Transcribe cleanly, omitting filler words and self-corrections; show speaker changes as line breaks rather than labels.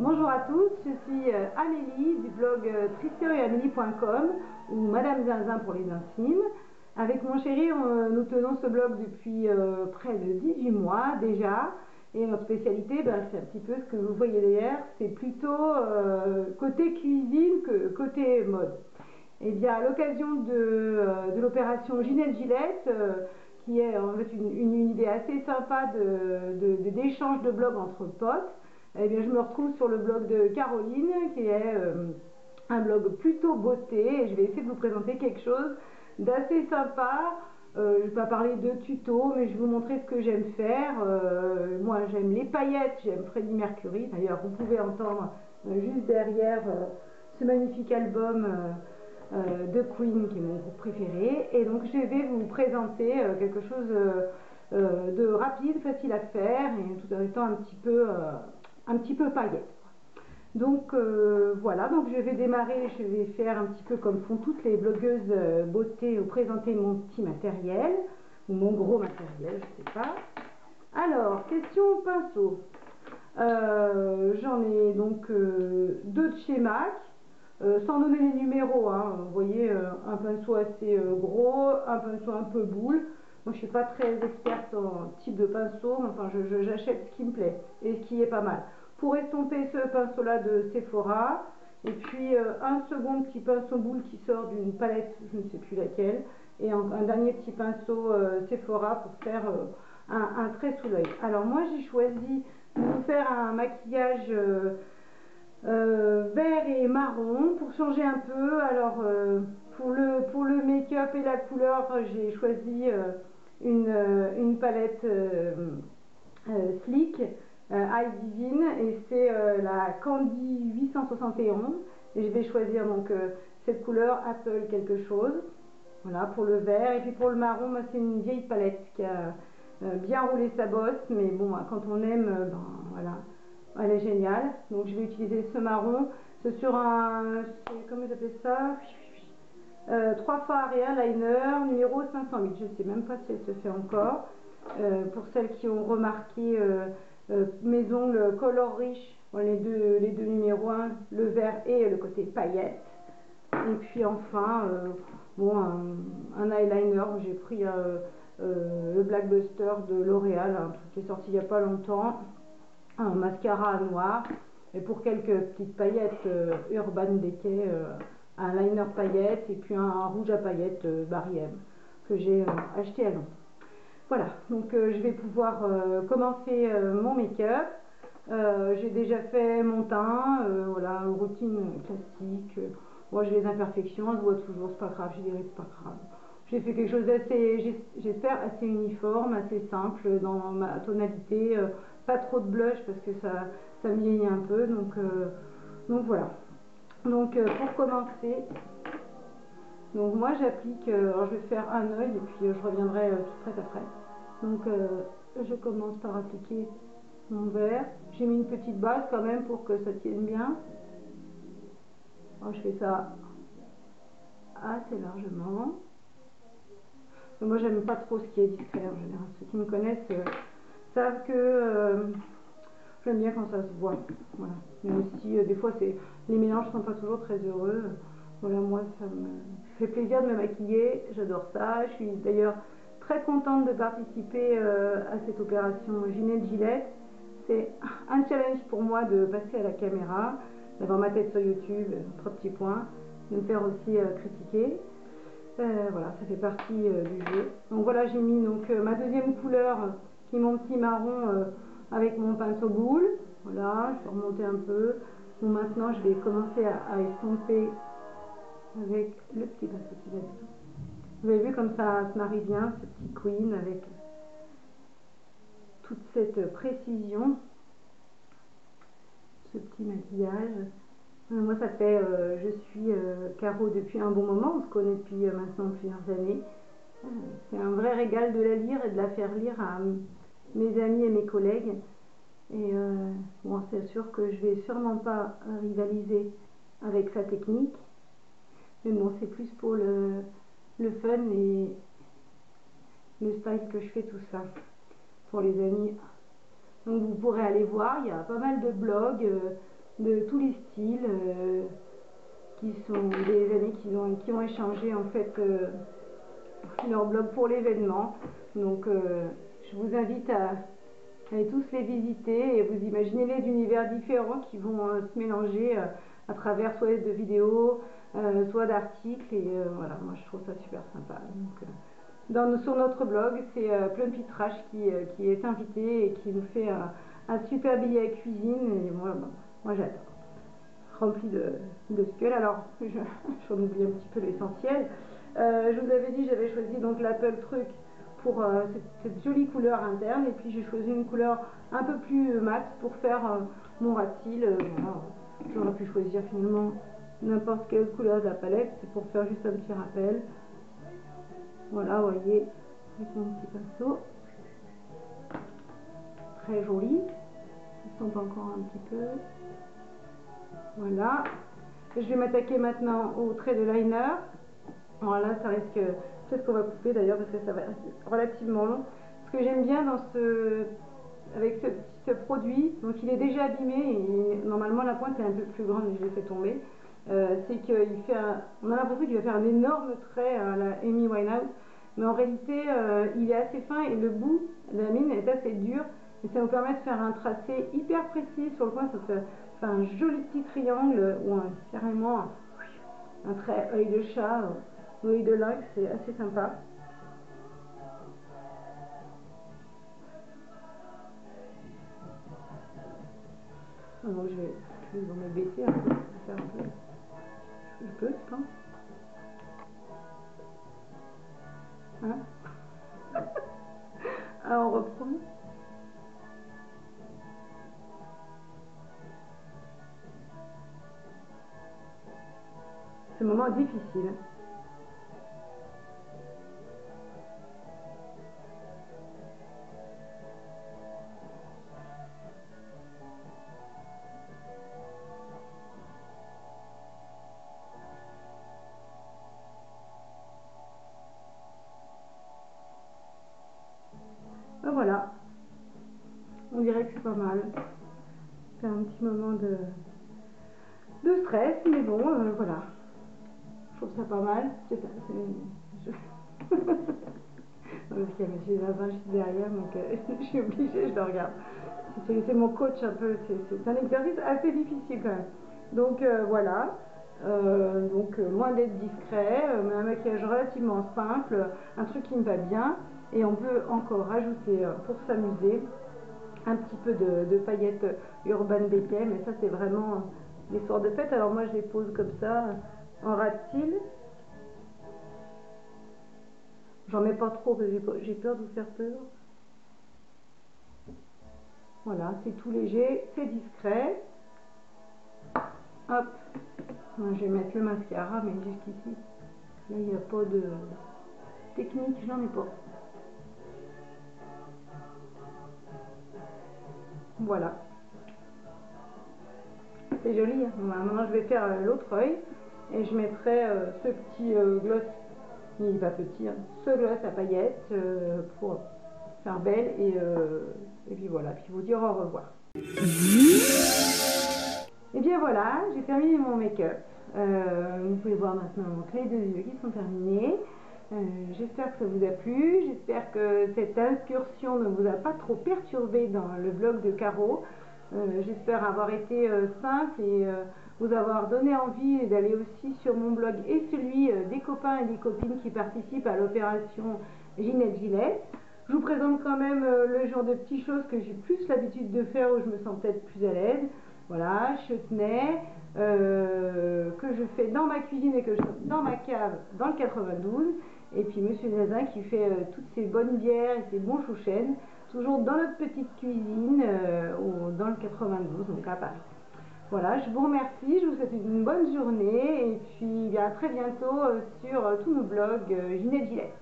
Bonjour à tous, je suis Amélie du blog tristieuxetamélie.com ou Madame Zinzin pour les intimes. Avec mon chéri, nous tenons ce blog depuis près de 18 mois déjà. Et notre spécialité, c'est un petit peu ce que vous voyez derrière, c'est plutôt côté cuisine que côté mode. Et bien à l'occasion de l'opération Ginette Gillette, qui est en fait une idée assez sympa d'échange de blogs entre potes, eh bien, je me retrouve sur le blog de Caroline, qui est un blog plutôt beauté, et je vais essayer de vous présenter quelque chose d'assez sympa. Je ne vais pas parler de tuto, mais je vais vous montrer ce que j'aime faire. Moi, j'aime les paillettes, j'aime Freddie Mercury. D'ailleurs, vous pouvez entendre juste derrière ce magnifique album de Queen, qui est mon groupe préféré. Et donc, je vais vous présenter quelque chose de rapide, facile à faire, et tout en étant un petit peu paillette. Donc voilà, donc je vais démarrer, je vais faire un petit peu comme font toutes les blogueuses beauté, présenter mon petit matériel, ou mon gros matériel, je sais pas. Alors, question pinceau. J'en ai donc deux de chez MAC, sans donner les numéros, hein. Vous voyez, un pinceau assez gros, un pinceau un peu boule. Moi, je suis pas très experte en type de pinceau, mais enfin, j'achète ce qui me plaît et ce qui est pas mal. Pour estomper ce pinceau là de Sephora, et puis un second petit pinceau boule qui sort d'une palette, je ne sais plus laquelle, et un dernier petit pinceau Sephora pour faire un trait sous l'œil. Alors moi j'ai choisi de vous faire un maquillage vert et marron pour changer un peu. Alors pour le make-up et la couleur, j'ai choisi une palette Sleek Eye Divine, et c'est la Candy 871, et je vais choisir donc cette couleur Apple quelque chose, voilà pour le vert. Et puis pour le marron, c'est une vieille palette qui a bien roulé sa bosse, mais bon, quand on aime, voilà, elle est géniale. Donc je vais utiliser ce marron, c'est sur un, comment vous appelez ça, 3 fois Area Liner numéro 508, je ne sais même pas si elle se fait encore. Pour celles qui ont remarqué mes ongles color riche, bon, les deux numéros 1, le vert et le côté paillette. Et puis enfin, bon, un eyeliner, j'ai pris le Black Buster de L'Oréal, un truc qui est sorti il n'y a pas longtemps, un mascara noir, et pour quelques petites paillettes Urban Decay, un liner paillettes, et puis un rouge à paillettes Barry M que j'ai acheté à Londres. Voilà, donc je vais pouvoir commencer mon make-up. J'ai déjà fait mon teint, voilà, routine classique. Moi, j'ai les imperfections, elles se voient toujours, c'est pas grave, j'ai des rides, c'est pas grave. J'ai fait quelque chose d'assez, j'espère, assez uniforme, assez simple dans ma tonalité. Pas trop de blush parce que ça me vieillit un peu, donc voilà. Donc pour commencer, donc moi j'applique, alors je vais faire un œil et puis je reviendrai tout près après. Donc je commence par appliquer mon vert. J'ai mis une petite base quand même pour que ça tienne bien. Alors, je fais ça assez largement. Moi j'aime pas trop ce qui est discret en général. Ceux qui me connaissent savent que j'aime bien quand ça se voit. Voilà. Mais aussi des fois les mélanges sont pas toujours très heureux. Voilà, moi ça me fait plaisir de me maquiller, j'adore ça. Je suis d'ailleurs très contente de participer à cette opération Ginette Gillette. C'est un challenge pour moi de passer à la caméra, d'avoir ma tête sur YouTube, 3 petits points, de me faire aussi critiquer. Voilà, ça fait partie du jeu. Donc voilà, j'ai mis donc ma deuxième couleur qui est mon petit marron avec mon pinceau boule. Voilà, je vais remonter un peu. Bon, maintenant je vais commencer à estomper avec le petit pinceau qui va dessus. Vous avez vu comme ça se marie bien, ce petit Queen avec toute cette précision, ce petit maquillage. Moi ça fait, je suis Caro depuis un bon moment, on se connaît depuis maintenant plusieurs années. C'est un vrai régal de la lire et de la faire lire à mes amis et mes collègues. Et bon, c'est sûr que je vais sûrement pas rivaliser avec sa technique, mais bon, c'est plus pour le fun et le style que je fais tout ça pour les amis. Donc vous pourrez aller voir, il y a pas mal de blogs de tous les styles, qui sont des amis qui ont échangé en fait leur blog pour l'événement. Donc je vous invite à aller tous les visiter et vous imaginez les univers différents qui vont se mélanger à travers soit de vidéos, soit d'articles, et voilà, moi je trouve ça super sympa. Donc, sur notre blog, c'est Plumpy Trash qui est invité et qui nous fait un super billet à cuisine, et moi j'adore. Rempli de skulls. Alors, j'en oublie un petit peu l'essentiel. Je vous avais dit, j'avais choisi donc l'Apple Truc pour cette jolie couleur interne, et puis j'ai choisi une couleur un peu plus mat pour faire mon rat-il. Voilà. J'aurais pu choisir finalement n'importe quelle couleur de la palette, c'est pour faire juste un petit rappel. Voilà, vous voyez, avec mon petit pinceau. Très joli. Je sens encore un petit peu. Voilà. Je vais m'attaquer maintenant au trait de liner. Alors là, ça risque, peut-être qu'on va couper d'ailleurs parce que ça va être relativement long. Ce que j'aime bien avec ce produit, donc il est déjà abîmé et normalement la pointe est un peu plus grande, mais je l'ai fait tomber. C'est on a l'impression qu'il va faire un énorme trait à la Amy Winehouse, mais en réalité il est assez fin et le bout de la mine est assez dur, et ça nous permet de faire un tracé hyper précis sur le coin. Ça fait un joli petit triangle ou carrément un trait œil de chat, œil de lynx, c'est assez sympa. Donc je vais me baisser un peu, faire un peu. Je peux, je pense. Hein? Ah, on reprend. Ce moment difficile. Ben voilà, on dirait que c'est pas mal. C'est un petit moment de stress, mais bon, voilà. Je trouve ça pas mal. Parce qu'il y a M. Zazin juste derrière, donc je suis obligée, je le regarde. C'est mon coach un peu, c'est un exercice assez difficile quand même. Donc voilà, loin d'être discret, mais un maquillage relativement simple, un truc qui me va bien, et on peut encore rajouter, pour s'amuser, un petit peu de paillettes Urban Decay, mais ça c'est vraiment des soirs de fête. Alors moi je les pose comme ça, en rat-il. J'en mets pas trop parce que j'ai peur de vous faire peur. Voilà, c'est tout léger, c'est discret. Hop, je vais mettre le mascara, mais jusqu'ici, là il n'y a pas de technique, j'en ai pas. Voilà. C'est joli, hein. Maintenant je vais faire l'autre œil et je mettrai ce petit gloss, il n'est pas petit, hein, ce gloss à paillettes pour faire belle, et puis voilà, puis vous dire au revoir. Et bien voilà, j'ai terminé mon make-up. Vous pouvez voir maintenant donc, les 2 yeux qui sont terminés. J'espère que ça vous a plu, j'espère que cette incursion ne vous a pas trop perturbé dans le blog de Caro. J'espère avoir été simple et vous avoir donné envie d'aller aussi sur mon blog et celui des copains et des copines qui participent à l'opération Ginette Gillette. Je vous présente quand même le genre de petites choses que j'ai plus l'habitude de faire, où je me sens peut-être plus à l'aise. Voilà, je tenais, que je fais dans ma cuisine et que je fais dans ma cave dans le 92. Et puis Monsieur Zazin qui fait toutes ces bonnes bières et ces bons chouchènes, toujours dans notre petite cuisine dans le 92, donc à Paris. Voilà, je vous remercie, je vous souhaite une bonne journée, et puis à très bientôt sur tous nos blogs Ginette Gillette.